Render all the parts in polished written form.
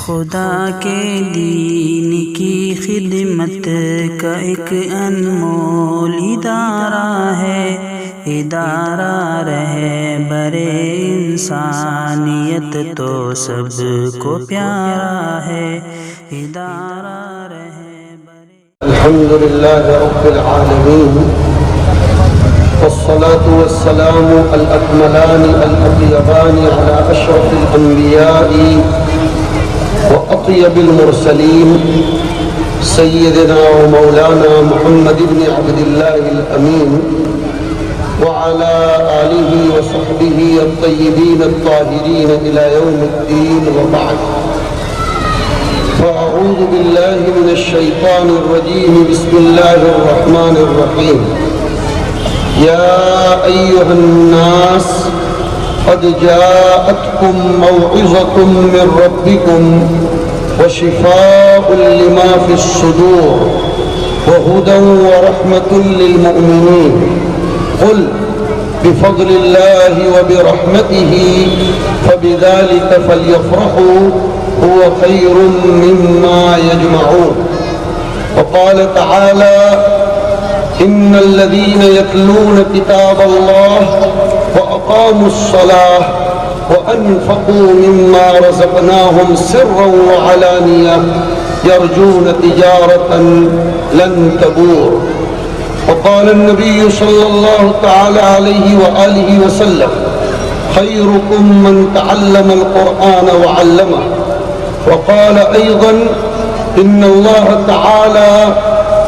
خدا کے دین کی خدمت کا ایک انمول ادارہ رہبر انسانیت تو سب کو پیارا ہے ادارہ رہبر الحمدللہ رب العالمین والصلاة والسلام الأكملان الأطيبان على أشرف الأنبياء وأطيب المرسلين سيدنا ومولانا محمد بن عبد الله الأمين وعلى آله وصحبه الطيبين الطاهرين إلى يوم الدين وبعد فأعوذ بالله من الشيطان الرجيم بسم الله الرحمن الرحيم يا أيها الناس قد جاءتكم موعظة من ربكم وشفاء لما في الصدور وهدى ورحمة للمؤمنين قل بفضل الله وبرحمته فبذلك فليفرحوا هو خير مما يجمعون وقال تعالى إن الذين يتلون كتاب الله وأقاموا الصلاة وأنفقوا مما رزقناهم سرا وعلانية يرجون تجارة لن تبور وقال النبي صلى الله تعالى عليه وآله وسلم خيركم من تعلم القرآن وعلمه وقال أيضا إن الله تعالى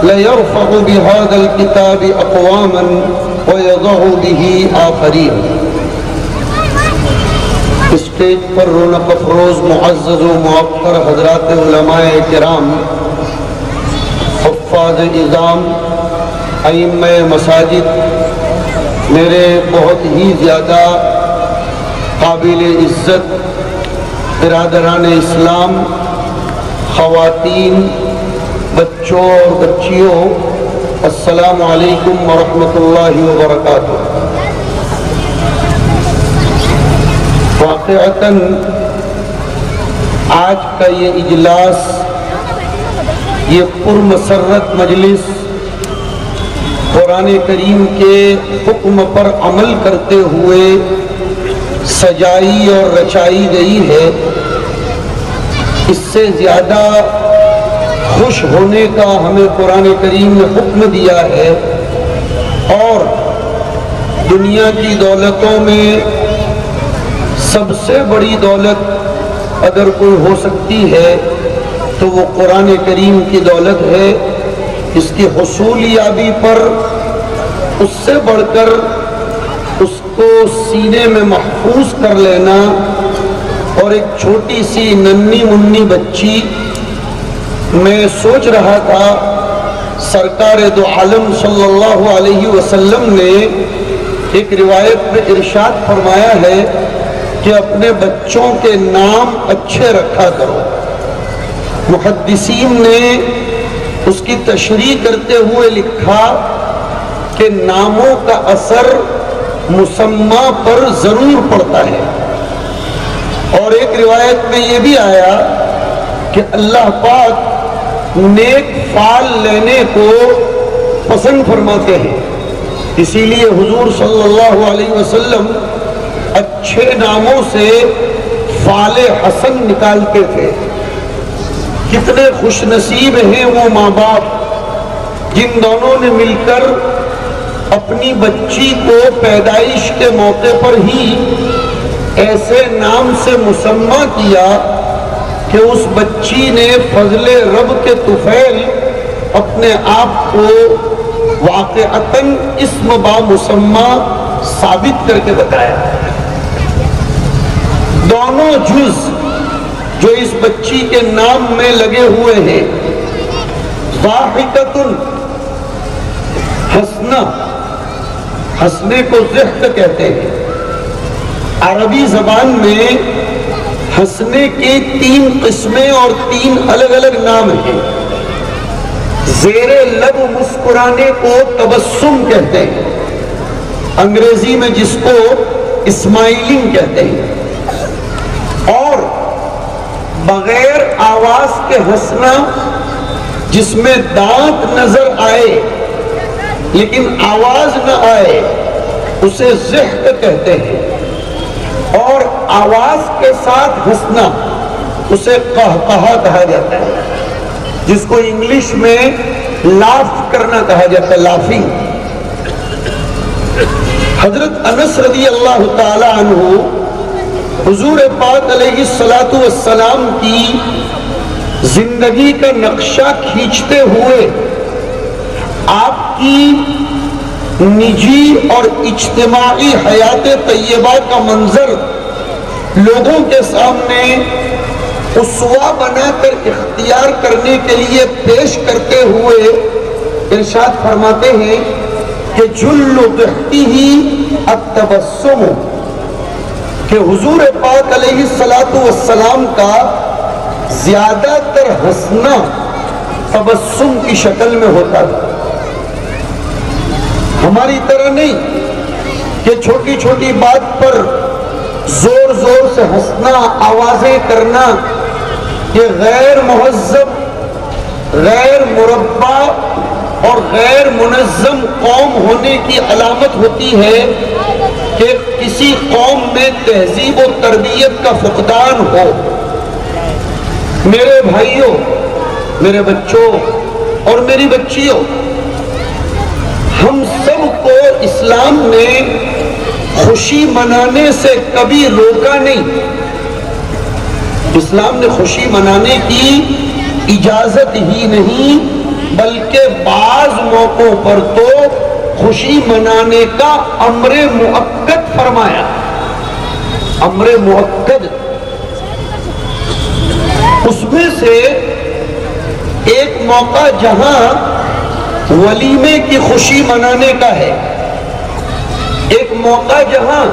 ليرفع بهذا الكتاب أقواما ويضع به آخرين اسٹیج پر رونق افروز معزز و معطر حضرات علماء کرام حفاظ اعظام ائمہ مساجد میرے بہت ہی زیادہ قابل عزت برادران اسلام خواتین بچوں اور بچیوں السلام علیکم ورحمۃ اللہ وبرکاتہ واقعتاً آج کا یہ اجلاس یہ پرمسرت مجلس قرآن کریم کے حکم پر عمل کرتے ہوئے سجائی اور رچائی گئی ہے اس سے زیادہ خوش ہونے کا ہمیں قرآن کریم نے حکم دیا ہے اور دنیا کی دولتوں میں سب سے بڑی دولت اگر کوئی ہو سکتی ہے تو وہ قرآن کریم کی دولت ہے اس کی حصول یابی پر اس سے بڑھ کر اس کو سینے میں محفوظ کر لینا اور ایک چھوٹی سی ننھی منی بچی میں سوچ رہا تھا سرکار دو عالم صلی اللہ علیہ وسلم نے ایک روایت میں ارشاد فرمایا ہے کہ اپنے بچوں کے نام اچھے رکھا کرو محدثین نے اس کی تشریح کرتے ہوئے لکھا کہ ناموں کا اثر مسمى پر ضرور پڑتا ہے اور ایک روایت میں یہ بھی آیا کہ اللہ پاک نیک فعل لینے کو پسند فرماتے ہیں اسی لیے حضور صلی اللہ علیہ وسلم اچھے ناموں سے فعل حسن نکالتے تھے کتنے خوش نصیب ہیں وہ ماں باپ جن دونوں نے مل کر اپنی بچی کو پیدائش کے موقع پر ہی ایسے نام سے مسمى کیا کہ اس بچی نے فضل رب کے طفیل اپنے آپ کو واقعتاً اسم با مسمى ثابت کر کے بتایا دونوں جز جو اس بچی کے نام میں لگے ہوئے ہیں ضاحکۃ حسنہ ہنسنے کو ضحک کہتے ہیں عربی زبان میں ہنسنے کے 3 قسمیں اور 3 الگ الگ نام ہیں زیر لب مسکرانے کو تبسم کہتے ہیں انگریزی میں جس کو اسمائلنگ کہتے ہیں اور بغیر آواز کے ہنسنا جس میں دانت نظر آئے لیکن آواز نہ آئے اسے ضحک کہتے ہیں، اور آواز کے ساتھ ہنسنا اسے قہقہا کہا جاتا ہے، جس کو انگلش میں لاف کرنا کہا جاتا ہے، لافنگ۔ حضرت انس رضی اللہ تعالی عنہ حضور پاک علیہ السلام کی زندگی کا نقشہ کھینچتے ہوئے آپ کی نجی اور اجتماعی حیات طیبہ کا منظر لوگوں کے سامنے اسوہ بنا کر اختیار کرنے کے لیے پیش کرتے ہوئے ارشاد فرماتے ہیں کہ جل ضحکہ التبسم، کہ حضور پاک علیہ السلام کا زیادہ تر ہنسنا تبسم کی شکل میں ہوتا تھا۔ ہماری طرح نہیں کہ چھوٹی چھوٹی بات پر زور زور سے ہنسنا، آوازیں کرنا، یہ غیر مہذب، غیر مربع اور غیر منظم قوم ہونے کی علامت ہوتی ہے کہ کسی قوم میں تہذیب و تربیت کا فقدان ہو۔ میرے بھائیوں، میرے بچوں اور میری بچیوں، ہم سب کو اسلام نے خوشی منانے سے کبھی روکا نہیں۔ اسلام نے خوشی منانے کی اجازت ہی نہیں بلکہ بعض موقعوں پر تو خوشی منانے کا امر مؤکد فرمایا، امر مؤکد۔ اس میں سے ایک موقع جہاں ولیمے کی خوشی منانے کا ہے، ایک موقع جہاں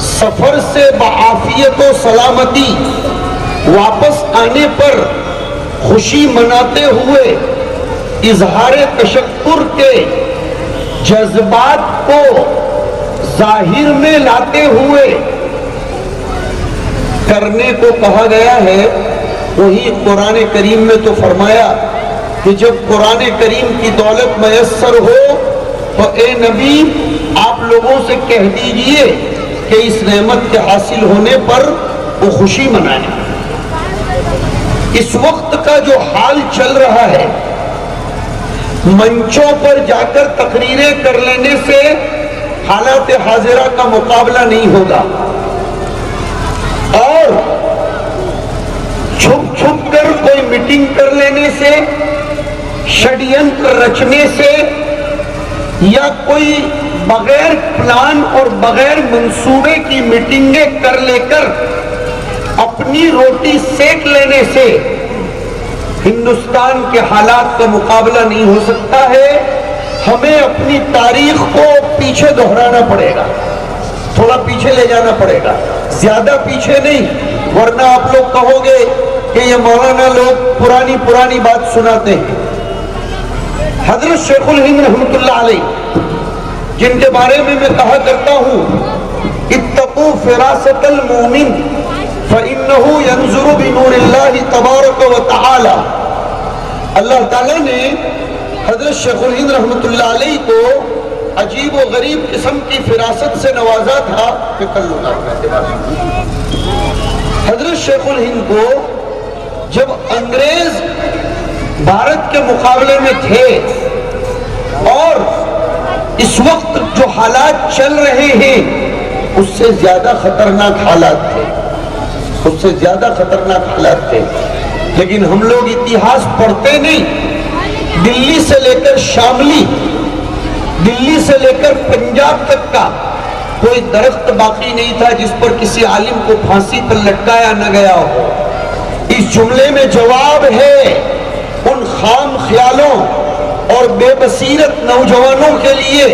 سفر سے بعافیت و سلامتی واپس آنے پر خوشی مناتے ہوئے اظہار تشکر کے جذبات کو ظاہر میں لاتے ہوئے کرنے کو کہا گیا ہے۔ وہی قرآن کریم میں تو فرمایا کہ جب قرآن کریم کی دولت میسر ہو تو اے نبی آپ لوگوں سے کہہ دیجئے کہ اس نعمت کے حاصل ہونے پر وہ خوشی منائیں۔ اس وقت کا جو حال چل رہا ہے، منچوں پر جا کر تقریریں کر لینے سے حالات حاضرہ کا مقابلہ نہیں ہوگا، اور چھپ چھپ کر کوئی میٹنگ کر لینے سے، ષڈینتر رچنے سے، یا کوئی بغیر پلان اور بغیر منصوبے کی میٹنگیں کر لے کر اپنی روٹی سیک لینے سے ہندوستان کے حالات کا مقابلہ نہیں ہو سکتا ہے۔ ہمیں اپنی تاریخ کو پیچھے دہرانا پڑے گا، تھوڑا پیچھے لے جانا پڑے گا، زیادہ پیچھے نہیں، ورنہ آپ لوگ کہو گے کہ یہ مولانا لوگ پرانی بات سناتے ہیں۔ حضرت شیخ الہند رحمۃ اللہ علیہ، جن کے بارے میں کہا کرتا ہوں اتقوا فراست المومن فإنه ينظر بنور اللہ تبارک و تعالی، اللہ تعالیٰ نے حضرت شیخ الہند رحمۃ اللہ علیہ کو عجیب و غریب قسم کی فراست سے نوازا تھا کہ حضرت شیخ الہند کو جب انگریز بھارت کے مقابلے میں تھے اور اس وقت جو حالات چل رہے ہیں اس سے زیادہ خطرناک حالات تھے، اس سے زیادہ خطرناک حالات تھے، لیکن ہم لوگ اتہاس پڑھتے نہیں۔ دلی سے لے کر شاملی، دلی سے لے کر پنجاب تک کا کوئی درخت باقی نہیں تھا جس پر کسی عالم کو پھانسی پر لٹکایا نہ گیا ہو۔ اس جملے میں جواب ہے ان خام خیالوں اور بے بصیرت نوجوانوں کے لیے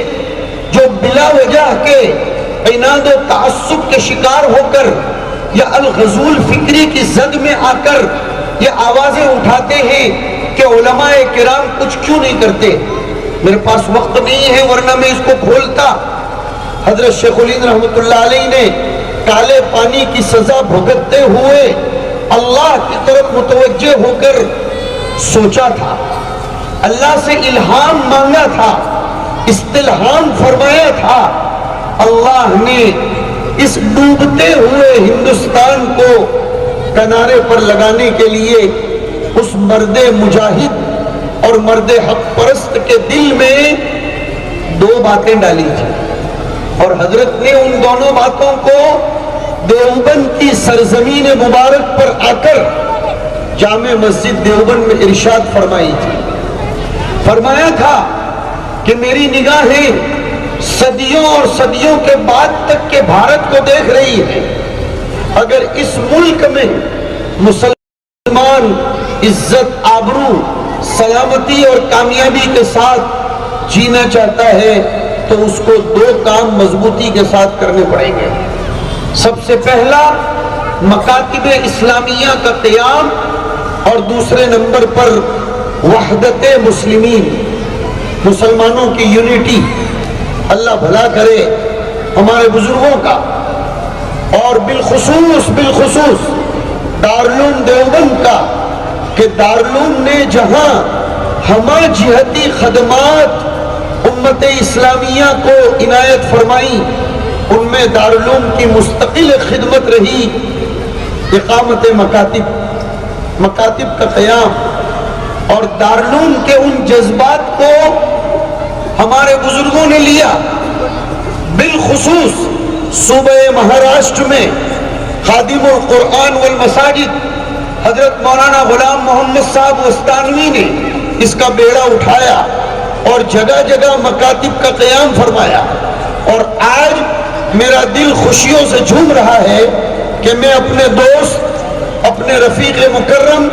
جو بلا وجہ کے عناد و تعصب کے شکار ہو کر یا الغزول فکری کی زد میں آ کر یہ آوازیں اٹھاتے ہیں کہ علماء کرام کچھ کیوں نہیں کرتے۔ میرے پاس وقت نہیں ہے ورنہ میں اس کو کھولتا۔ حضرت شیخ الہند رحمۃ اللہ علیہ نے کالے پانی کی سزا بھگتتے ہوئے اللہ کی طرف متوجہ ہو کر سوچا تھا، اللہ سے الہام مانگا تھا، استلہام فرمایا تھا، اللہ نے اس ڈوبتے ہوئے ہندوستان کو کنارے پر لگانے کے لیے اس مرد مجاہد اور مرد حق پرست کے دل میں دو باتیں ڈالی تھی، اور حضرت نے ان دونوں باتوں کو دیوبند کی سرزمین مبارک پر آ کر جامع مسجد دیوبند میں ارشاد فرمائی تھی۔ فرمایا تھا کہ میری نگاہیں صدیوں اور صدیوں کے بعد تک کے بھارت کو دیکھ رہی ہے، اگر اس ملک میں مسلمان عزت، آبرو، سلامتی اور کامیابی کے ساتھ جینا چاہتا ہے تو اس کو دو کام مضبوطی کے ساتھ کرنے پڑیں گے۔ سب سے پہلا مکاتب اسلامیہ کا قیام، اور دوسرے نمبر پر وحدت مسلمین، مسلمانوں کی یونٹی۔ اللہ بھلا کرے ہمارے بزرگوں کا، اور بالخصوص دارالعلوم دیوبند کا، کہ دارالعلوم نے جہاں ہمہ جہتی خدمات امت اسلامیہ کو عنایت فرمائی، ان میں دارالعلوم کی مستقل خدمت رہی اقامت مکاتب کا قیام، اور دارالعلوم کے ان جذبات کو ہمارے بزرگوں نے لیا۔ بالخصوص صوبہ مہاراشٹر میں خادم القرآن والمساجد حضرت مولانا غلام محمد صاحب وستانوی نے اس کا بیڑا اٹھایا اور جگہ جگہ مکاتب کا قیام فرمایا، اور آج میرا دل خوشیوں سے جھوم رہا ہے کہ میں اپنے دوست، اپنے رفیق مکرم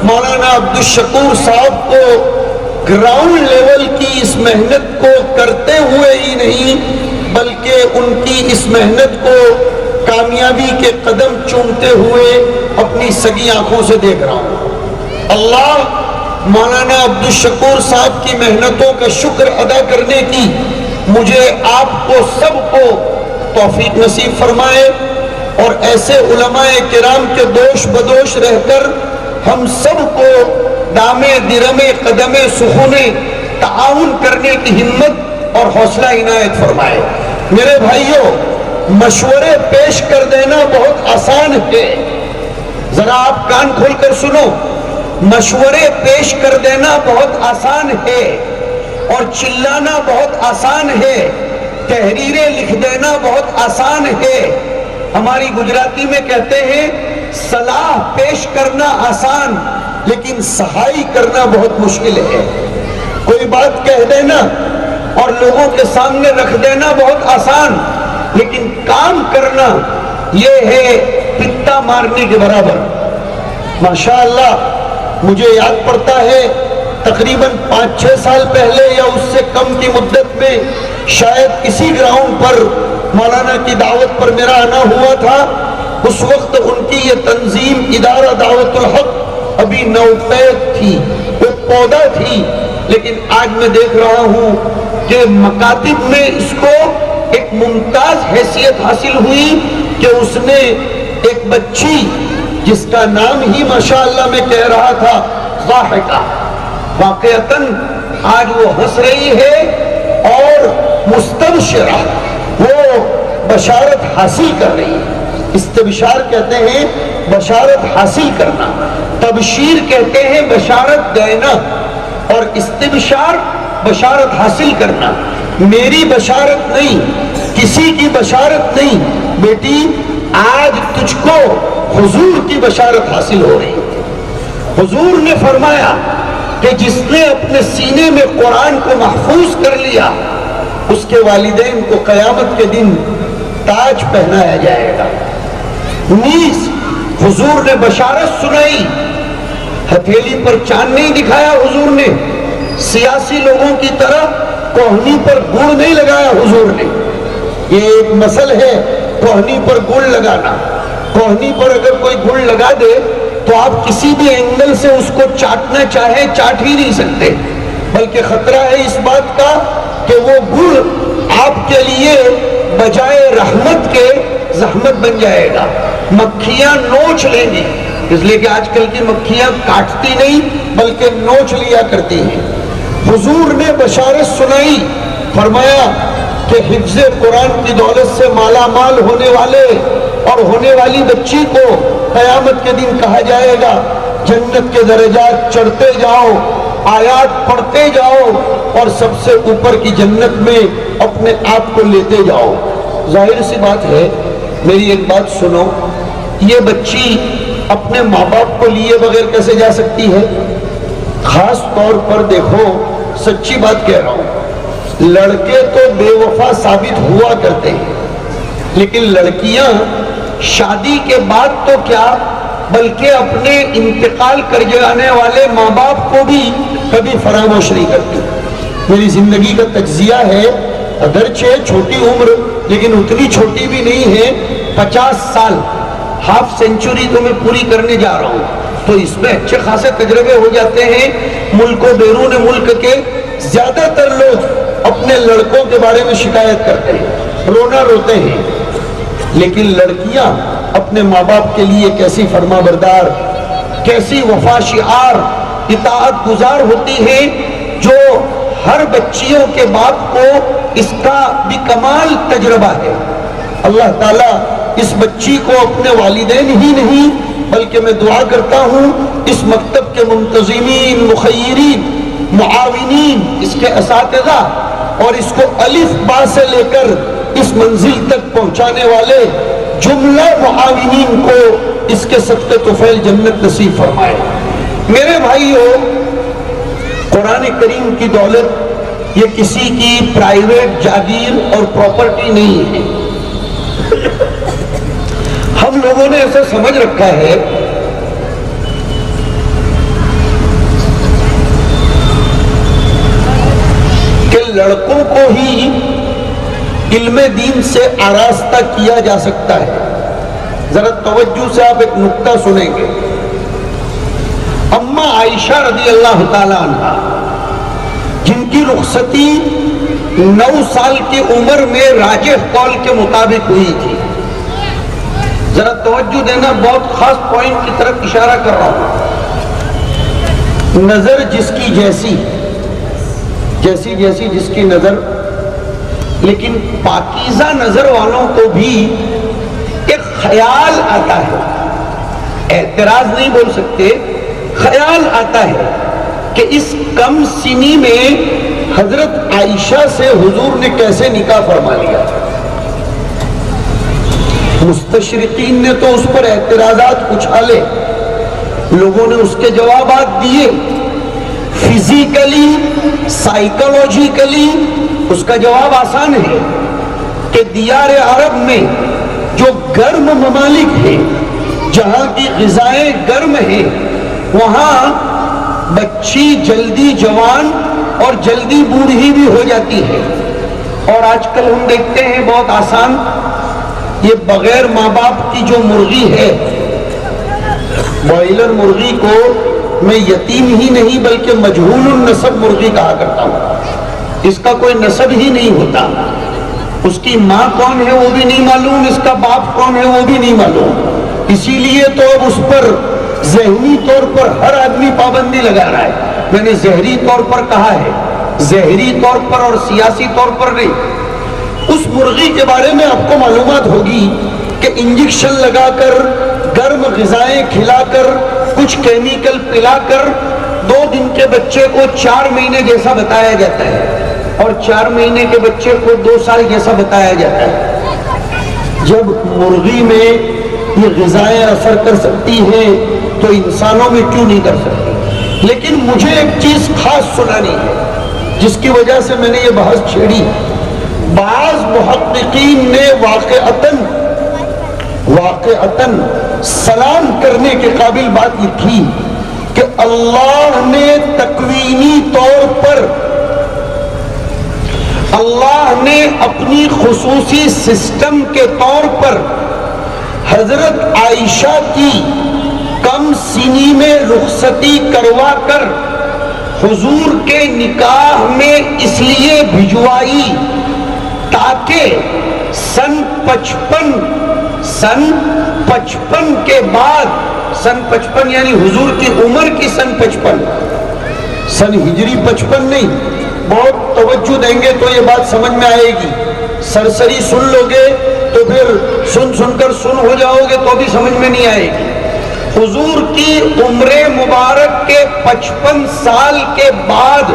مولانا عبدالشکور صاحب کو گراؤنڈ لیول کی اس محنت کو کرتے ہوئے ہی نہیں بلکہ ان کی اس محنت کو کامیابی کے قدم چومتے ہوئے اپنی سگی آنکھوں سے دیکھ رہا ہوں۔ اللہ مولانا عبدالشکور صاحب کی محنتوں کا شکر ادا کرنے کی مجھے، آپ کو، سب کو توفیق نصیب فرمائے، اور ایسے علماء کرام کے دوش بدوش رہ کر ہم سب کو دامے درمے قدمے سخونے تعاون کرنے کی ہمت اور حوصلہ عنایت فرمائے۔ میرے بھائیوں، مشورے پیش کر دینا بہت آسان ہے، ذرا آپ کان کھول کر سنو، مشورے پیش کر دینا بہت آسان ہے، اور چلانا بہت آسان ہے، تحریریں لکھ دینا بہت آسان ہے۔ ہماری گجراتی میں کہتے ہیں صلاح پیش کرنا آسان، لیکن صحائی کرنا بہت مشکل ہے۔ کوئی بات کہہ دینا اور لوگوں کے سامنے رکھ دینا بہت آسان، لیکن کام کرنا یہ ہے پتا مارنے کے برابر۔ ماشاءاللہ مجھے یاد پڑتا ہے تقریباً 5-6 سال پہلے یا اس سے کم کی مدت میں شاید اسی گراؤنڈ پر مولانا کی دعوت پر میرا آنا ہوا تھا۔ اس وقت ان کی یہ تنظیم ادارہ دعوت الحق ابھی نوپید تھی، وہ پودا تھی، لیکن آج میں دیکھ رہا ہوں کہ مکاتب میں اس کو ایک ممتاز حیثیت حاصل ہوئی کہ اس نے ایک بچی جس کا نام ہی ماشاءاللہ میں کہہ رہا تھا ضاحکہ، واقعتاً آج وہ ہنس رہی ہے اور مستبشرہ، وہ بشارت حاصل کر رہی ہے۔ استبشار کہتے ہیں بشارت حاصل کرنا، تبشیر کہتے ہیں بشارت دینا، اور استبشار بشارت حاصل کرنا۔ میری بشارت نہیں، کسی کی بشارت نہیں، بیٹی آج تجھ کو حضور کی بشارت حاصل ہو رہی ہے۔ حضور نے فرمایا کہ جس نے اپنے سینے میں قرآن کو محفوظ کر لیا اس کے والدین کو قیامت کے دن تاج پہنایا جائے گا۔ نیز حضور نے بشارت سنائی، ہتھیلی پر چاند نہیں دکھایا حضور نے، سیاسی لوگوں کی طرح کوہنی پر گڑ نہیں لگایا حضور نے۔ یہ ایک مسئلہ ہے کوہنی پر گڑ لگانا۔ کوہنی پر اگر کوئی گڑ لگا دے تو آپ کسی بھی اینگل سے اس کو چاٹنا چاہے چاٹ ہی نہیں سکتے، بلکہ خطرہ ہے اس بات کا کہ وہ گڑ آپ کے لیے بجائے رحمت کے زحمت بن جائے گا، مکھیاں نوچ لیں گی، اس لیے کہ آج کل کی مکھیاں کاٹتی نہیں بلکہ نوچ لیا کرتی ہیں۔ حضور نے بشارت سنائی، فرمایا کہ حفظ قرآن کی دولت سے مالا مال ہونے والے اور ہونے والی بچی کو قیامت کے دن کہا جائے گا جنت کے درجات چڑھتے جاؤ، آیات پڑھتے جاؤ اور سب سے اوپر کی جنت میں اپنے آپ کو لیتے جاؤ۔ ظاہر سی بات ہے، میری ایک بات سنو، یہ بچی اپنے ماں باپ کو لیے بغیر کیسے جا سکتی ہے؟ خاص طور پر دیکھو، سچی بات کہہ رہا ہوں، لڑکے تو بے وفا ثابت ہوا کرتے ہیں، لیکن لڑکیاں شادی کے بعد تو کیا بلکہ اپنے انتقال کر جانے والے ماں باپ کو بھی کبھی فراموش نہیں کرتی۔ میری زندگی کا تجزیہ ہے، اگرچہ چھوٹی عمر لیکن اتنی چھوٹی بھی نہیں ہے، 50 سال، ہاف سینچری تو میں پوری کرنے جا رہا ہوں، تو اس میں اچھے خاصے تجربے ہو جاتے ہیں۔ ملک و بیرون ملک کے زیادہ تر لوگ اپنے لڑکوں کے بارے میں شکایت کرتے ہیں، رونا روتے ہیں، لیکن لڑکیاں اپنے ماں باپ کے لیے کیسی فرما بردار، کیسی وفا شعار، اطاعت گزار ہوتی ہیں، جو ہر بچیوں کے باپ کو اس کا بھی کمال تجربہ ہے۔ اللہ تعالیٰ اس بچی کو اپنے والدین ہی نہیں بلکہ میں دعا کرتا ہوں اس مکتب کے منتظمین، مخیرین، معاونین، اس کے اساتذہ اور اس کو الف با سے لے کر اس منزل تک پہنچانے والے جملہ معاونین کو اس کے صدقے طفیل جنت نصیب فرمائے۔ میرے بھائیو، قرآن کریم کی دولت یہ کسی کی پرائیویٹ جاگیر اور پراپرٹی نہیں ہے۔ ہم لوگوں نے ایسا سمجھ رکھا ہے کہ لڑکوں کو ہی علم دین سے آراستہ کیا جا سکتا ہے۔ ذرا توجہ سے آپ ایک نکتہ سنیں گے۔ اماں عائشہ رضی اللہ تعالی عنہ، جن کی رخصتی 9 سال کی عمر میں راجح قول کے مطابق ہوئی تھی۔ ذرا توجہ دینا، بہت خاص پوائنٹ کی طرف اشارہ کر رہا ہوں۔ نظر جس کی جیسی جس کی نظر، لیکن پاکیزہ نظر والوں کو بھی ایک خیال آتا ہے، اعتراض نہیں بول سکتے، خیال آتا ہے کہ اس کم سنی میں حضرت عائشہ سے حضور نے کیسے نکاح فرما لیا۔ مستشرقین نے تو اس پر اعتراضات اچھالے، لوگوں نے اس کے جوابات دیے، فزیکلی، سائیکولوجیکلی اس کا جواب آسان ہے کہ دیار عرب میں جو گرم ممالک ہیں، جہاں کی غذائیں گرم ہیں، وہاں بچی جلدی جوان اور جلدی بوڑھی بھی ہو جاتی ہے۔ اور آج کل ہم دیکھتے ہیں بہت آسان، یہ بغیر ماں باپ کی جو مرغی ہے، بوائلر مرغی کو میں یتیم ہی نہیں بلکہ مجہول النسب مرغی کہا کرتا ہوں۔ اس کا کوئی نسب ہی نہیں ہوتا، اس کی ماں کون ہے وہ بھی نہیں معلوم، اس کا باپ کون ہے وہ بھی نہیں معلوم۔ اسی لیے تو اب اس پر ذہنی طور پر ہر آدمی پابندی لگا رہا ہے۔ میں نے ذہنی طور پر کہا ہے، ذہنی طور پر اور سیاسی طور پر نہیں۔ اس مرغی کے بارے میں آپ کو معلومات ہوگی کہ انجیکشن لگا کر، گرم غذائیں کھلا کر، کچھ کیمیکل پلا کر 2 دن کے بچے کو 4 مہینے جیسا بتایا جاتا ہے، اور 4 مہینے کے بچے کو 2 سال جیسا بتایا جاتا ہے۔ جب مرغی میں یہ غذائیں اثر کر سکتی ہیں تو انسانوں میں کیوں نہیں کر سکتی؟ لیکن مجھے ایک چیز خاص سنانی ہے جس کی وجہ سے میں نے یہ بحث چھیڑی۔ بعض محققین نے واقعتاً سلام کرنے کے قابل بات لکھی کہ اللہ نے تکوینی طور پر، اللہ نے اپنی خصوصی سسٹم کے طور پر حضرت عائشہ کی کم سنی میں رخصتی کروا کر حضور کے نکاح میں اس لیے بھجوائی تاکہ سن 55 کے بعد، سن 55 یعنی حضور کی عمر کی سن 55، سن ہجری 55 نہیں، بہت توجہ دیں گے تو یہ بات سمجھ میں آئے گی، سرسری سن لو گے تو پھر سن کر سن ہو جاؤ گے تو بھی سمجھ میں نہیں آئے گی۔ حضور کی عمر مبارک کے 55 سال کے بعد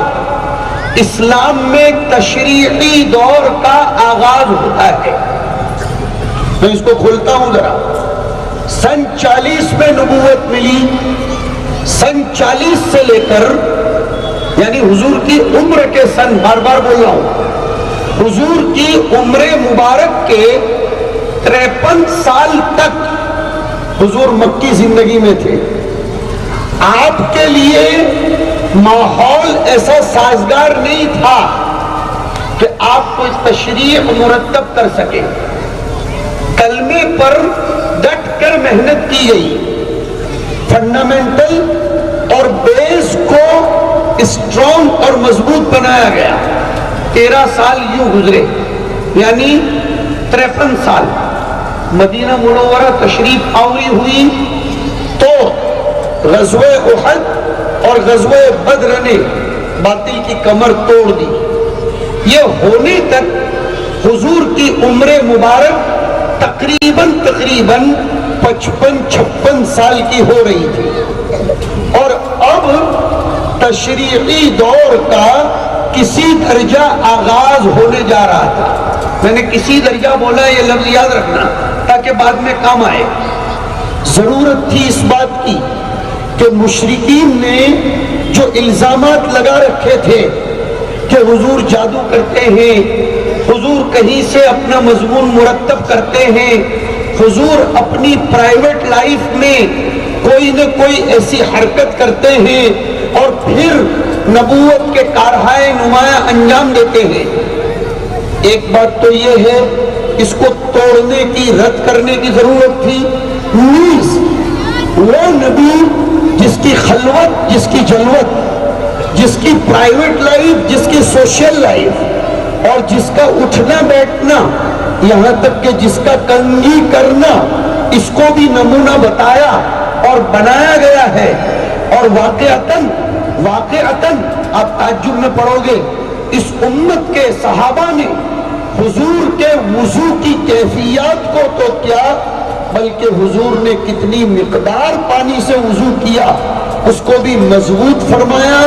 اسلام میں تشریعی دور کا آغاز ہوتا ہے۔ میں اس کو کھولتا ہوں ذرا۔ سن 40 میں نبوت ملی، سن 40 سے لے کر یعنی حضور کی عمر کے سن، بار بار بول رہا ہوں، حضور کی عمر مبارک کے 53 سال تک حضور مکی زندگی میں تھے۔ آپ کے لیے ماحول ایسا سازگار نہیں تھا کہ آپ کو تشریع مرتب کر سکے۔ کلمے پر ڈٹ کر محنت کی گئی، فنڈامنٹل اور بیس کو اسٹرانگ اور مضبوط بنایا گیا۔ 13 سال یوں گزرے، یعنی 53 سال۔ مدینہ منورہ تشریف آوری ہوئی تو غزوہ احد اور غزوہ بدر نے باطل کی کمر توڑ دی۔ یہ ہونے تک حضور کی عمر مبارک تقریباً 55-56 سال کی ہو رہی تھی، اور اب تشریعی دور کا کسی درجہ آغاز ہونے جا رہا تھا۔ میں نے کسی درجہ بولا، یہ لفظ یاد رکھنا تاکہ بعد میں کام آئے۔ ضرورت تھی اس بات کی کہ مشرکین نے جو الزامات لگا رکھے تھے کہ حضور جادو کرتے ہیں، حضور کہیں سے اپنا مضمون مرتب کرتے ہیں، حضور اپنی پرائیویٹ لائف میں کوئی نہ کوئی ایسی حرکت کرتے ہیں اور پھر نبوت کے کارہائے نمایاں انجام دیتے ہیں۔ ایک بات تو یہ ہے، اس کو توڑنے کی، رد کرنے کی ضرورت تھی۔ نیز وہ نبی جس کی خلوت، جس کی جلوت، جس کی پرائیویٹ لائف، جس کی سوشل لائف اور جس کا اٹھنا بیٹھنا، یہاں تک کہ جس کا کنگھی کرنا، اس کو بھی نمونہ بتایا اور بنایا گیا ہے۔ اور واقعتاً آپ تعجب میں پڑھو گے، اس امت کے صحابہ نے حضور کے وضو کی کیفیات کو تو کیا، بلکہ حضور نے کتنی مقدار پانی سے وضو کیا اس کو بھی مضبوط فرمایا،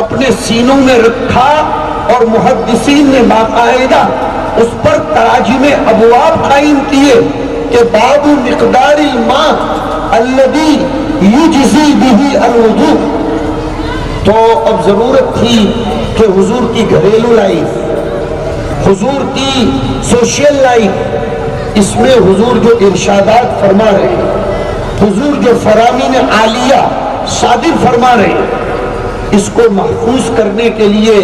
اپنے سینوں میں رکھا، اور محدثین نے باقاعدہ اس پر تراجم ابواب قائم کیے کہ باب مقدار الماء الذی یجزی بہ الوضوء۔ تو اب ضرورت تھی کہ حضور کی گھریلو لائف، حضور کی سوشل لائف، اس میں حضور جو ارشادات فرما رہے ہیں، حضور جو فرامین عالیہ صادر فرما رہے ہیں، اس کو محفوظ کرنے کے لیے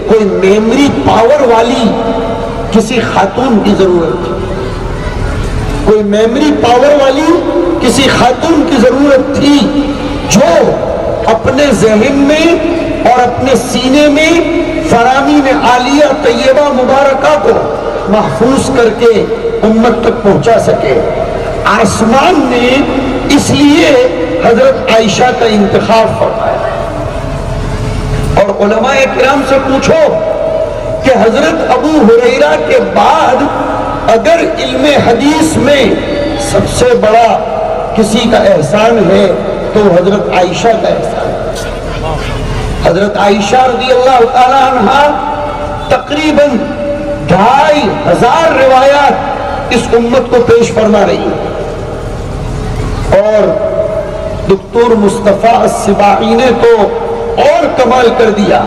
کوئی میموری پاور والی کسی خاتون کی ضرورت تھی، کوئی میموری پاور والی کسی خاتون کی ضرورت تھی جو اپنے ذہن میں اور اپنے سینے میں فرامین عالیہ طیبہ مبارکہ کو محفوظ کر کے امت تک پہنچا سکے۔ آسمان نے اس لیے حضرت عائشہ کا انتخاب فرمایا۔ اور علماء کرام سے پوچھو کہ حضرت ابو ہریرہ کے بعد اگر علم حدیث میں سب سے بڑا کسی کا احسان ہے تو حضرت عائشہ کا احسان ہے۔ حضرت عائشہ رضی اللہ تعالی عنہ تقریباً 2500 روایات اس امت کو پیش فرما رہی ہے، اور دکتور مصطفیٰ السباعی نے تو اور کمال کر دیا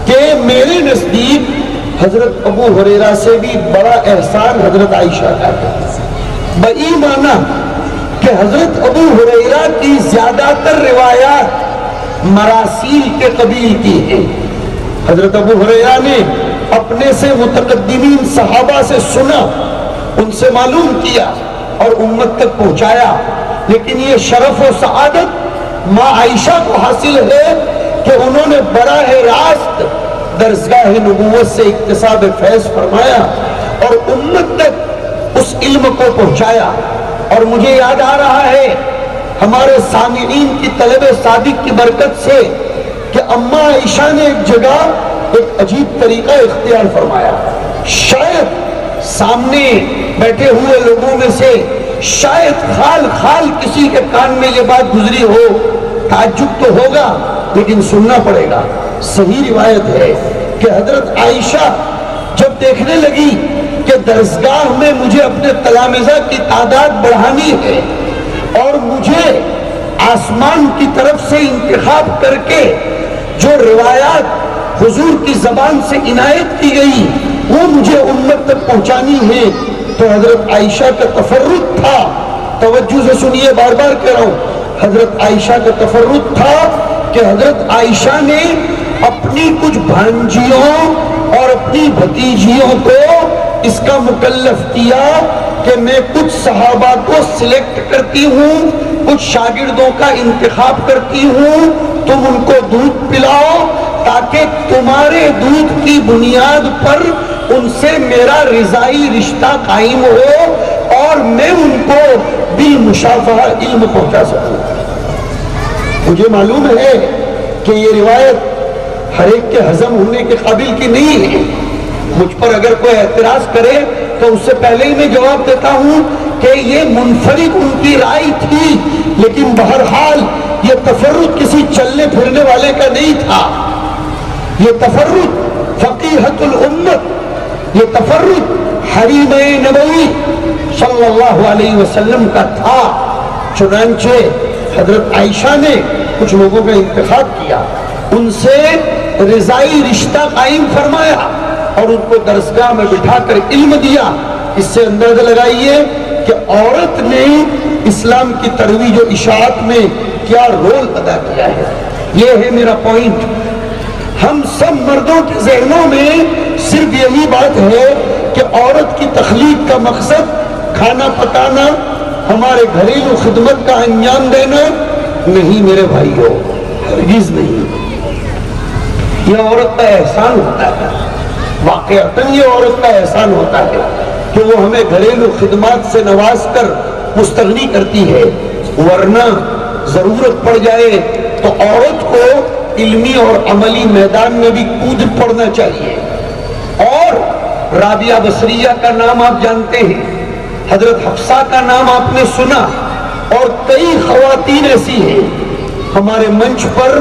کہ میرے نزدیک حضرت ابو ہریرہ سے بھی بڑا احسان حضرت عائشہ کا ہے، بایمانہ کہ حضرت ابو ہریرہ کی زیادہ تر روایات مراسیل کے قبیل کی ہیں۔ حضرت ابو ہریرہ نے اپنے سے متقدمین صحابہ سے سنا، ان سے معلوم کیا اور امت تک پہنچایا، لیکن یہ شرف و سعادت ماں عائشہ کو حاصل ہے کہ انہوں نے براہ راست درسگاہ نبوت سے اکتساب فیض فرمایا اور امت تک اس علم کو پہنچایا۔ اور مجھے یاد آ رہا ہے ہمارے سامعین کی طلب صادق کی برکت سے کہ اماں عائشہ نے ایک جگہ ایک عجیب طریقہ اختیار فرمایا. شاید سامنے بیٹھے ہوئے لوگوں میں سے شاید خال خال کسی کے کان میں یہ بات گزری ہو, تعجب تو ہوگا لیکن سننا پڑے گا. صحیح روایت ہے کہ حضرت عائشہ جب دیکھنے لگی کہ درسگاہ میں مجھے اپنے تلامذہ کی تعداد بڑھانی ہے اور مجھے آسمان کی طرف سے انتخاب کر کے جو روایات حضور کی زبان سے عنایت کی گئی وہ مجھے امت تک پہنچانی ہے, تو حضرت عائشہ کا تفرد تھا. توجہ سے سنیے, بار بار کہہ رہا ہوں, حضرت عائشہ کا تفرد تھا کہ حضرت عائشہ نے اپنی کچھ بھانجیوں اور اپنی بھتیجیوں کو اس کا مکلف کیا کہ میں کچھ صحابہ کو سلیکٹ کرتی ہوں, کچھ شاگردوں کا انتخاب کرتی ہوں, تم ان کو دودھ پلاؤ تاکہ تمہارے دودھ کی بنیاد پر ان سے میرا رضائی رشتہ قائم ہو اور میں ان کو بالمشافہہ علم پہنچا سکوں. مجھے معلوم ہے کہ یہ روایت ہر ایک کے ہضم ہونے کے قابل کی نہیں ہے. مجھ پر اگر کوئی اعتراض کرے تو اس سے پہلے ہی میں جواب دیتا ہوں کہ یہ منفرد ان کی رائے تھی, لیکن بہرحال یہ تفرد کسی چلنے پھرنے والے کا نہیں تھا. یہ تفرد فقیہۃ الامت, یہ تفرد حریم نبوی صلی اللہ علیہ وسلم کا تھا. چنانچہ حضرت عائشہ نے کچھ لوگوں کا انتخاب کیا, ان سے رضائی رشتہ قائم فرمایا اور ان کو درسگاہ میں بٹھا کر علم دیا. اس سے اندازہ لگائیے کہ عورت نے اسلام کی ترویج و اشاعت میں کیا رول ادا کیا ہے. یہ ہے میرا پوائنٹ. ہم سب مردوں کے ذہنوں میں صرف یہی بات ہے کہ عورت کی تخلیق کا مقصد کھانا پکانا, ہمارے گھریلو خدمت کا انجام دینا. نہیں میرے بھائیو, ہرگز نہیں. یہ عورت کا احسان ہوتا ہے, واقعتاً یہ عورت کا احسان ہوتا ہے کہ وہ ہمیں گھریلو خدمات سے نواز کر مستغنی کرتی ہے, ورنہ ضرورت پڑ جائے تو عورت کو علمی اور عملی میدان میں بھی کود پڑنا چاہیے. اور رابعہ بصریہ کا نام آپ جانتے ہیں, حضرت حفصہ کا نام آپ نے سنا, اور کئی خواتین ایسی ہیں. ہمارے منچ پر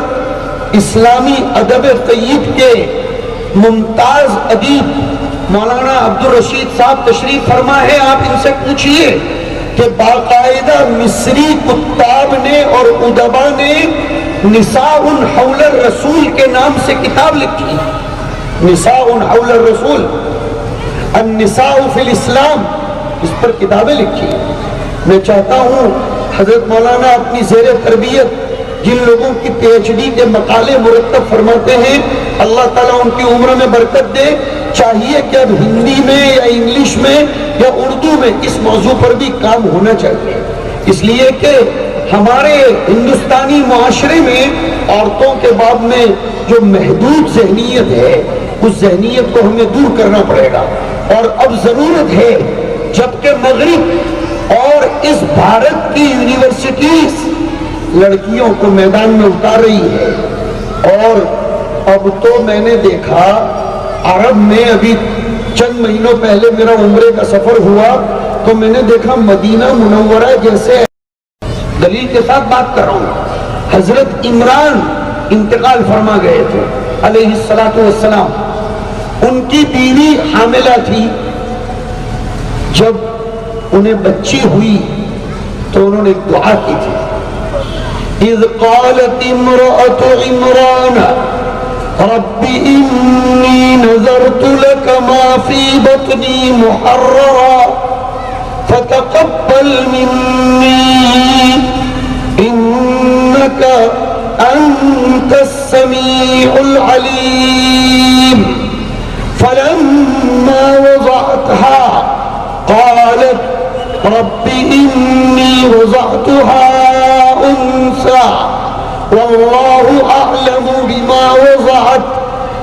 اسلامی ادب طیب کے ممتاز ادیب مولانا عبدالرشید صاحب تشریف فرما ہے. آپ ان سے پوچھئے کہ باقاعدہ مصری کتاب نے اور ادبا نے نساء حول الرسول کے نام سے کتاب لکھی. نساء حول الرسول, النساء فی الاسلام, اس پر کتابیں لکھی. میں چاہتا ہوں حضرت مولانا اپنی زیر تربیت جن لوگوں کی پی ایچ ڈی کے مقالے مرتب فرماتے ہیں, اللہ تعالیٰ ان کی عمر میں برکت دے, چاہیے کہ اب ہندی میں یا انگلش میں یا اردو میں اس موضوع پر بھی کام ہونا چاہیے. اس لیے کہ ہمارے ہندوستانی معاشرے میں عورتوں کے باب میں جو محدود ذہنیت ہے اس ذہنیت کو ہمیں دور کرنا پڑے گا. اور اب ضرورت ہے, جبکہ مغرب اور اس بھارت کی یونیورسٹیز لڑکیوں کو میدان میں اتار رہی ہے, اور اب تو میں نے دیکھا عرب میں ابھی چند مہینوں پہلے میرا عمرے کا سفر ہوا تو میں نے دیکھا مدینہ منورہ جیسے, دلیل کے ساتھ بات کر رہا ہوں, حضرت عمران انتقال فرما گئے تھے علیہ السلام, ان کی بیوی حاملہ تھی. جب انہیں بچی ہوئی تو انہوں نے ایک دعا کی تھی, اذ قالت امرأة عمران رب انی نذرت لك ما في بطنی محررا فتقبل منی انك انت السميع العليم. فلما وضعتها قالت رب إني وضعتها أنثى والله أعلم بما وضعت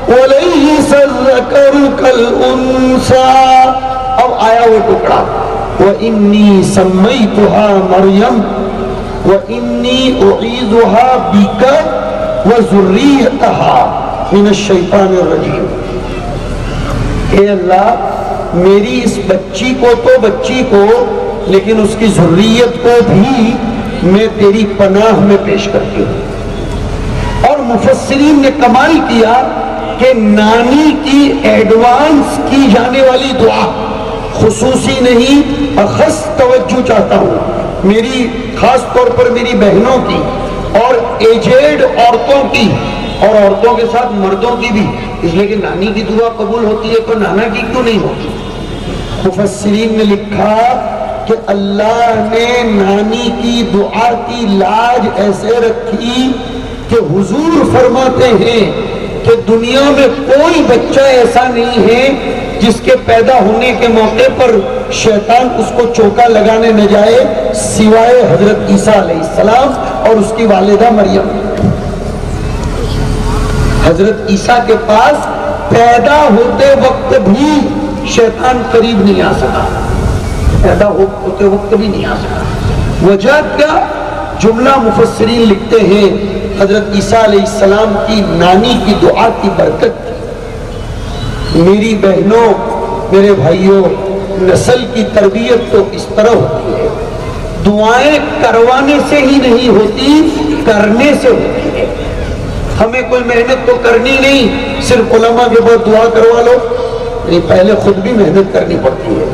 وليس الذكر كالأنثى. اب آیا وہ ٹکڑا وَإِنِّي سَمَّيْتُهَا مَرْيَمَ وَإِنِّي أُعِيذُهَا بِكَ وَذُرِّيَّتَهَا مِنَ الشَّيْطَانِ الرَّجِيمِ۔ اے اللہ میری اس بچی کو تو بچی کو لیکن اس کی ذریت کو بھی میں تیری پناہ میں پیش کرتی ہوں۔ اور مفسرین نے کمال کیا کہ نانی کی ایڈوانس کی جانے والی دعا، خصوصی نہیں اخص توجہ چاہتا ہوں، میری خاص طور پر میری بہنوں کی اور ایجیڈ عورتوں کی، اور عورتوں کے ساتھ مردوں کی بھی، اس لیے کہ نانی کی دعا قبول ہوتی ہے تو نانا کی کیوں نہیں ہوتی؟ مفسرین نے لکھا کہ اللہ نے نانی کی دعا کی لاج ایسے رکھی کہ حضور فرماتے ہیں کہ دنیا میں کوئی بچہ ایسا نہیں ہے جس کے پیدا ہونے کے موقع پر شیطان اس کو چوکا لگانے نہ جائے سوائے حضرت عیسیٰ علیہ السلام اور اس کی والدہ مریم۔ حضرت عیسیٰ کے پاس پیدا ہوتے وقت بھی شیطان قریب نہیں آ سکا، پیدا ہوتے وقت بھی نہیں آ سکا۔ وجہ کیا؟ جملہ مفسرین لکھتے ہیں حضرت عیسیٰ علیہ السلام کی نانی کی دعا کی برکت۔ میری بہنوں، میرے بھائیوں، نسل کی تربیت تو اس طرح ہوتی ہے، دعائیں کروانے سے ہی نہیں ہوتی، کرنے سے ہوتی ہے۔ ہمیں کوئی محنت تو کرنی نہیں، صرف علماء کے بعد دعا کروا لو، نہیں، پہلے خود بھی محنت کرنی پڑتی ہے۔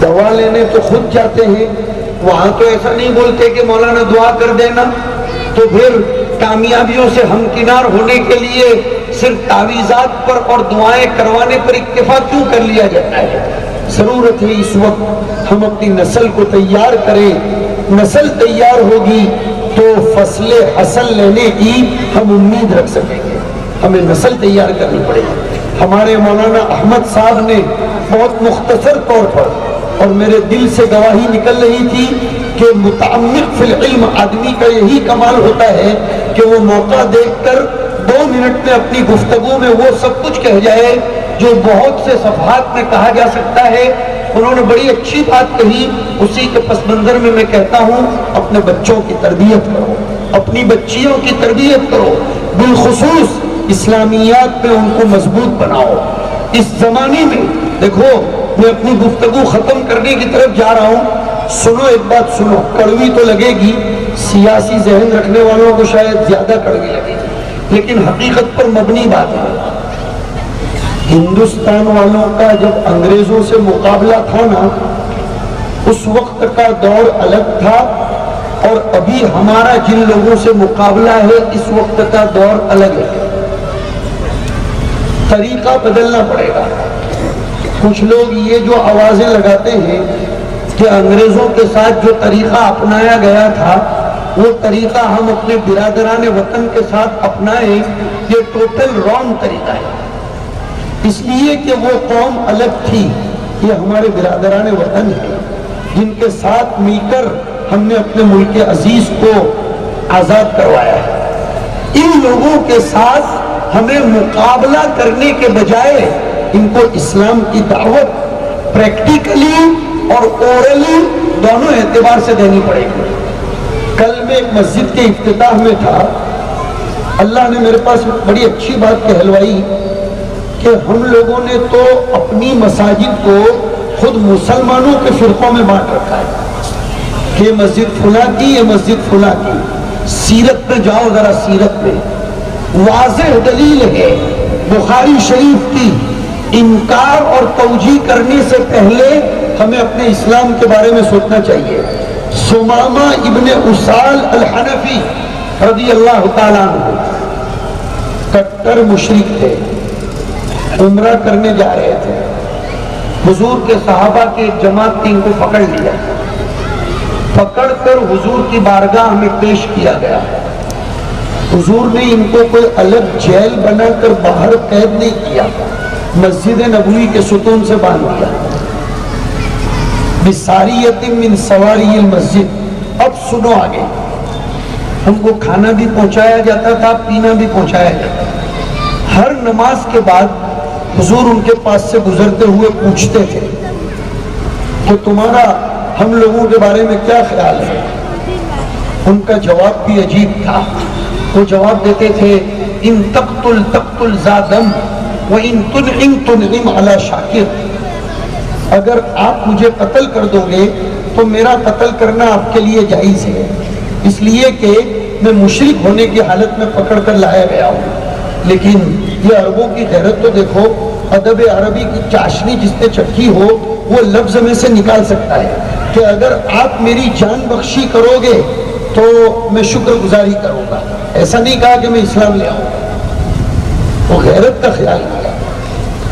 دوا لینے تو خود جاتے ہیں، وہاں تو ایسا نہیں بولتے کہ مولانا دعا کر دینا، تو پھر کامیابیوں سے ہمکنار ہونے کے لیے صرف تعویذات پر اور دعائیں کروانے پر اکتفا کیوں کر لیا جاتا ہے؟ ضرورت ہے اس وقت ہم اپنی نسل کو تیار کریں، نسل تیار ہوگی تو فصل حاصل لینے کی ہم امید رکھ سکیں گے۔ ہمیں نسل تیار کرنی پڑے گی۔ ہمارے مولانا احمد صاحب نے بہت مختصر طور پر، اور میرے دل سے گواہی نکل رہی تھی کہ متعمق فی العلم آدمی کا یہی کمال ہوتا ہے کہ وہ موقع دیکھ کر 2 منٹ میں اپنی گفتگو میں وہ سب کچھ کہہ جائے جو بہت سے صفحات میں کہا جا سکتا ہے۔ انہوں نے بڑی اچھی بات کہی، اسی کے پس منظر میں میں کہتا ہوں اپنے بچوں کی تربیت کرو، اپنی بچیوں کی تربیت کرو، بالخصوص اسلامیات میں ان کو مضبوط بناؤ۔ اس زمانے میں دیکھو، میں اپنی گفتگو ختم کرنے کی طرف جا رہا ہوں، سنو ایک بات سنو، کڑوی تو لگے گی، سیاسی ذہن رکھنے والوں کو شاید زیادہ کڑوی لگے گی، لیکن حقیقت پر مبنی بات ہے۔ ہندوستان والوں کا جب انگریزوں سے مقابلہ تھا نا، اس وقت کا دور الگ تھا، اور ابھی ہمارا جن لوگوں سے مقابلہ ہے اس وقت کا دور الگ ہے۔ طریقہ بدلنا پڑے گا۔ کچھ لوگ یہ جو آوازیں لگاتے ہیں کہ انگریزوں کے ساتھ جو طریقہ اپنایا گیا تھا وہ طریقہ ہم اپنے برادران وطن کے ساتھ اپنائیں، یہ ٹوٹل رانگ طریقہ ہے۔ اس لیے کہ وہ قوم الگ تھی، یہ ہمارے برادران وطن ہیں جن کے ساتھ مل کر ہم نے اپنے ملک عزیز کو آزاد کروایا ہے۔ ان لوگوں کے ساتھ ہمیں مقابلہ کرنے کے بجائے ان کو اسلام کی دعوت پریکٹیکلی اور اورلی دونوں اعتبار سے دینی پڑے گی۔ کل میں ایک مسجد کے افتتاح میں تھا، اللہ نے میرے پاس بڑی اچھی بات کہلوائی کہ ہم لوگوں نے تو اپنی مساجد کو خود مسلمانوں کے فرقوں میں بانٹ رکھا ہے کہ یہ مسجد فلاں کی، یہ مسجد فلاں کی۔ سیرت میں جاؤ ذرا، سیرت میں واضح دلیل ہے بخاری شریف کی، انکار اور توجیہ کرنے سے پہلے ہمیں اپنے اسلام کے بارے میں سوچنا چاہیے۔ سمامہ ابن اسال الحنفی رضی اللہ تعالیٰ عنہ کٹر مشرک تھے، عمرہ کرنے جا رہے تھے، حضور کے صحابہ کے جماعت نے ان کو پکڑ لیا، پکڑ کر حضور کی بارگاہ میں پیش کیا گیا۔ حضور نے ان کو کوئی الگ جیل بنا کر باہر قید نہیں کیا، مسجد نبوی کے ستون سے باندھ دیا۔ بساریت من سواری المسجد۔ اب سنو آگے، ہم کو کھانا بھی پہنچایا جاتا تھا، پینا بھی پہنچایا جاتا تھا۔ ہر نماز کے بعد حضور ان کے پاس سے گزرتے ہوئے پوچھتے تھے کہ تمہارا ہم لوگوں کے بارے میں کیا خیال ہے؟ ان کا جواب بھی عجیب تھا. وہ جواب دیتے تھے ان تقتل تقتل ذادم وان تنعم تنعم علی شاکر. اگر آپ مجھے قتل کر دو گے تو میرا قتل کرنا آپ کے لیے جائز ہے، اس لیے کہ میں مشرک ہونے کی حالت میں پکڑ کر لایا گیا ہوں. لیکن یہ عربوں کی غیرت تو دیکھو، ادب عربی کی چاشنی جس نے چکھی ہو وہ لفظ میں سے نکال سکتا ہے کہ اگر آپ میری جان بخشی کرو گے تو میں شکر گزاری کروں گا. ایسا نہیں کہا کہ میں اسلام لے آؤں. وہ غیرت کا خیال کیا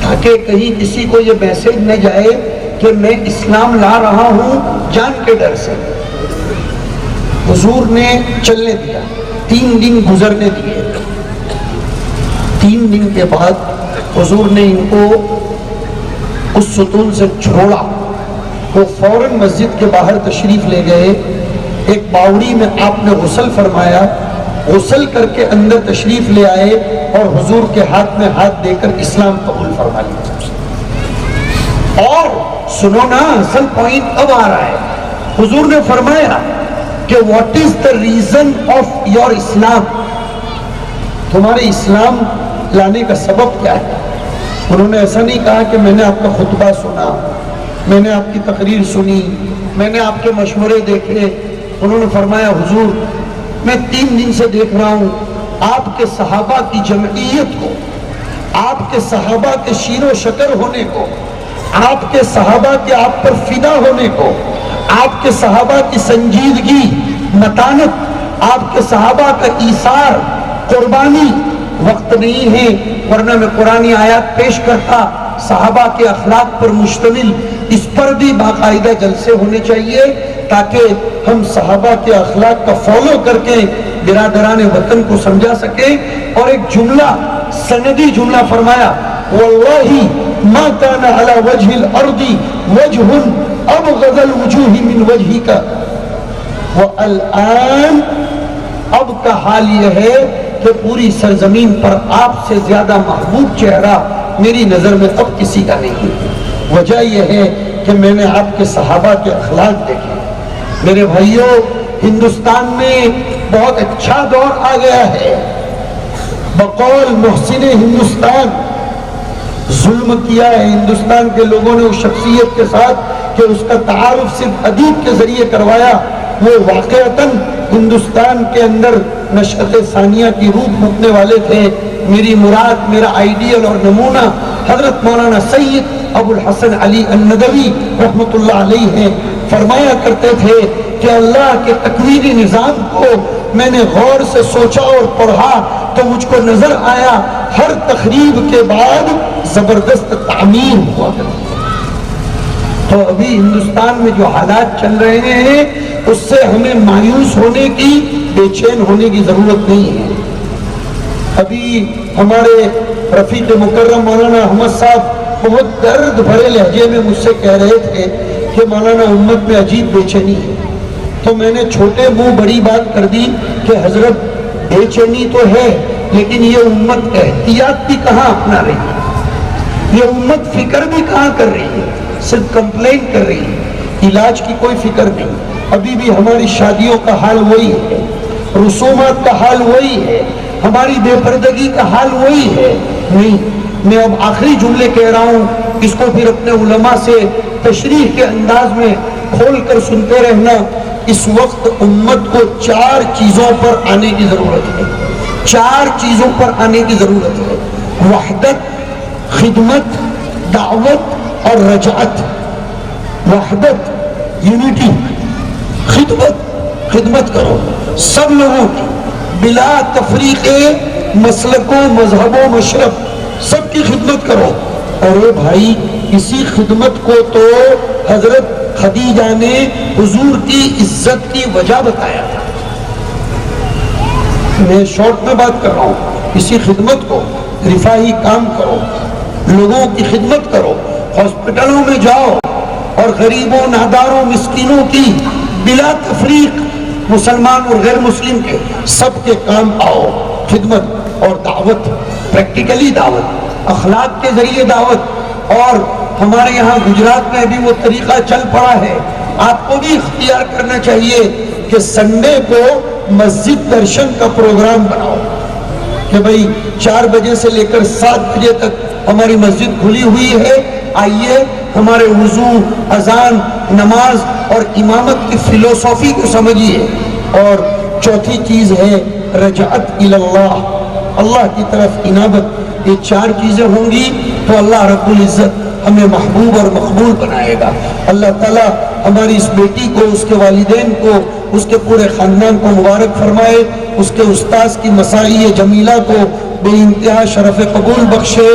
تاکہ کہیں کسی کو یہ میسج نہ جائے کہ میں اسلام لا رہا ہوں جان کے ڈر سے. حضور نے چلنے دیا، 3 دن گزرنے دیے. 3 دن کے بعد حضور نے ان کو اس ستون سے چھوڑا. وہ فوراً مسجد کے باہر تشریف لے گئے. ایک باوڑی میں آپ نے غسل فرمایا، غسل کر کے اندر تشریف لے آئے اور حضور کے ہاتھ میں ہاتھ دے کر اسلام قبول فرما لیا. اور سنو نا، اصل پوائنٹ اب آ رہا ہے. حضور نے فرمایا کہ what is the reason of your Islam, تمہارے اسلام لانے کا سبب کیا ہے؟ انہوں نے ایسا نہیں کہا کہ میں نے آپ کا خطبہ سنا، میں نے آپ کی تقریر سنی، میں نے آپ کے مشورے دیکھے. انہوں نے فرمایا حضور میں 3 دن سے دیکھ رہا ہوں آپ کے صحابہ کی جمعیت کو، آپ کے صحابہ کے شیر و شکر ہونے کو، آپ کے صحابہ کے آپ پر فدا ہونے کو، آپ کے صحابہ کی سنجیدگی، متانت، آپ کے صحابہ کا ایثار، قربانی. وقت نہیں ہے ورنہ میں قرآنی آیات پیش کرتا. صحابہ کے اخلاق پر مشتمل اس پر بھی باقاعدہ جلسے ہونے چاہیے تاکہ ہم صحابہ کے اخلاق کا فالو کر کے برادران وطن کو سمجھا سکیں. اور ایک جملہ، سندی جملہ فرمایا واللہ ما کان علی وجہ الارض وجہ ابغض الوجوہ من وجہک. والآن اب کا حال یہ ہے کہ پوری سرزمین پر آپ سے زیادہ محبوب چہرہ میری نظر میں اب کسی کا نہیں. وجہ یہ ہے کہ میں نے آپ کے صحابہ کے اخلاق دیکھے. میرے بھائیوں، ہندوستان میں بہت اچھا دور آ گیا ہے. بقول محسن ہندوستان ظلم کیا ہے ہندوستان کے لوگوں نے اس شخصیت کے ساتھ کہ اس کا تعارف صرف ادیب کے ذریعے کروایا. وہ واقعتاً ہندوستان کے اندر نشأت ثانیہ کی روح پھونکنے والے تھے. میری مراد، میرا آئیڈیل اور نمونہ حضرت مولانا سید ابو الحسن علی الندوی رحمۃ اللہ علیہ ہیں. فرمایا کرتے تھے کہ اللہ کے تکوینی نظام کو میں نے غور سے سوچا اور پڑھا تو مجھ کو نظر آیا ہر تخریب کے بعد زبردست تعمیر ہوا کرتی. تو ابھی ہندوستان میں جو حالات چل رہے ہیں اس سے ہمیں مایوس ہونے کی، بے چین ہونے کی ضرورت نہیں ہے. ابھی ہمارے رفیق مکرم مولانا احمد صاحب بہت درد بھرے لہجے میں مجھ سے کہہ رہے تھے کہ مولانا امت میں عجیب بے چینی ہے. تو میں نے چھوٹے منہ بڑی بات کر دی کہ حضرت بے چینی تو ہے لیکن یہ امت احتیاط بھی کہاں اپنا رہی ہے، یہ امت فکر بھی کہاں کر رہی ہے، صرف کمپلین کر رہی ہے، علاج کی کوئی فکر نہیں. ابھی بھی ہماری شادیوں کا حال وہی ہے، رسومات کا حال وہی ہے، ہماری بے پردگی کا حال وہی ہے. نہیں، میں اب آخری جملے کہہ رہا ہوں، اس کو پھر اپنے علماء سے تشریح کے انداز میں کھول کر سنتے رہنا. اس وقت امت کو 4 چیزوں پر آنے کی ضرورت ہے. 4 چیزوں پر آنے کی ضرورت ہے: وحدت، خدمت، دعوت اور رجعت. وحدت، یونٹی، خدمت کرو سب لوگوں کی بلا تفریق مسلک و مذہب و مشرب، سب کی خدمت کرو. ارے بھائی، اسی خدمت کو تو حضرت خدیجہ نے حضور کی عزت کی وجہ بتایا تھا. میں شارٹ میں بات کر رہا ہوں. اسی خدمت کو، رفاہی کام کرو، لوگوں کی خدمت کرو، ہاسپٹلوں میں جاؤ اور غریبوں، ناداروں، مسکینوں کی بلا تفریق، مسلمان اور غیر مسلم کے سب کے کام آؤ. خدمت اور دعوت، پریکٹیکلی دعوت، اخلاق کے ذریعے دعوت. اور ہمارے یہاں گجرات میں بھی وہ طریقہ چل پڑا ہے آپ کو بھی اختیار کرنا چاہیے کہ سنڈے کو مسجد درشن کا پروگرام بناؤ کہ بھئی 4 بجے سے لے کر 7 بجے تک ہماری مسجد کھلی ہوئی ہے، آئیے ہمارے وضو، اذان، نماز اور امامت کی فلسفی کو سمجھیے۔ اور چوتھی چیز ہے رجعت الی اللہ، اللہ کی طرف انابت۔ یہ 4 چیزیں ہوں گی تو اللہ رب العزت ہمیں محبوب اور مقبول بنائے گا۔ اللہ تعالیٰ ہماری اس بیٹی کو، اس کے والدین کو، اس کے پورے خاندان کو مبارک فرمائے، اس کے استاذ کی مساعی جمیلہ کو بے انتہا شرف قبول بخشے،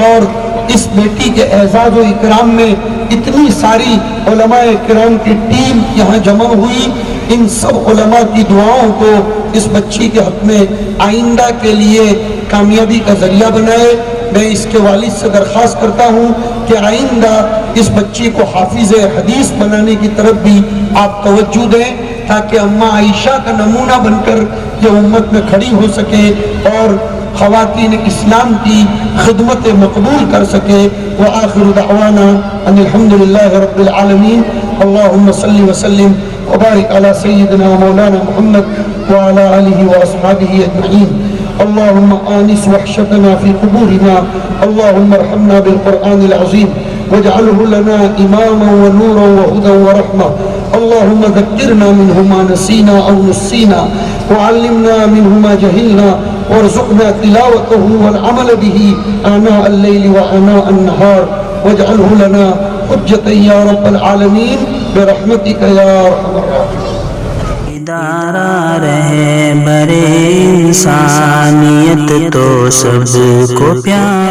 اور اس بیٹی کے اعزاز و اکرام میں اتنی ساری علماء کرام کی ٹیم یہاں جمع ہوئی، ان سب علماء کی دعاؤں کو اس بچی کے حق میں آئندہ کے لیے کامیابی کا ذریعہ بنائے۔ میں اس کے والد سے درخواست کرتا ہوں کہ آئندہ اس بچی کو حافظ حدیث بنانے کی طرف بھی آپ توجہ دیں، تاکہ اماں عائشہ کا نمونہ بن کر یہ امت میں کھڑی ہو سکے اور خواتین اسلام کی خدمت مقبول کر سکے۔ وآخر دعوانا ان الحمدللہ رب العالمین، اللہم صلی وسلم وبارک علی سیدنا مولانا محمد وعلى آلہ واصحابہ اجمعین۔ اللہم آنس وحشتنا فی قبورنا، اللہم ارحمنا بالقرآن العظیم واجعله لنا اماما ونورا وهدى ورحمة، اللهم ذكرنا منه ما نسينا او نسينا وعلمنا منه ما جهلنا وارزقنا تلاوته والعمل به آناء الليل وآناء النهار واجعله لنا حجة يا رب العالمين برحمتك يا ارحم الراحمين۔ ادارہ رہے برے انسانیت تو سب کو پیار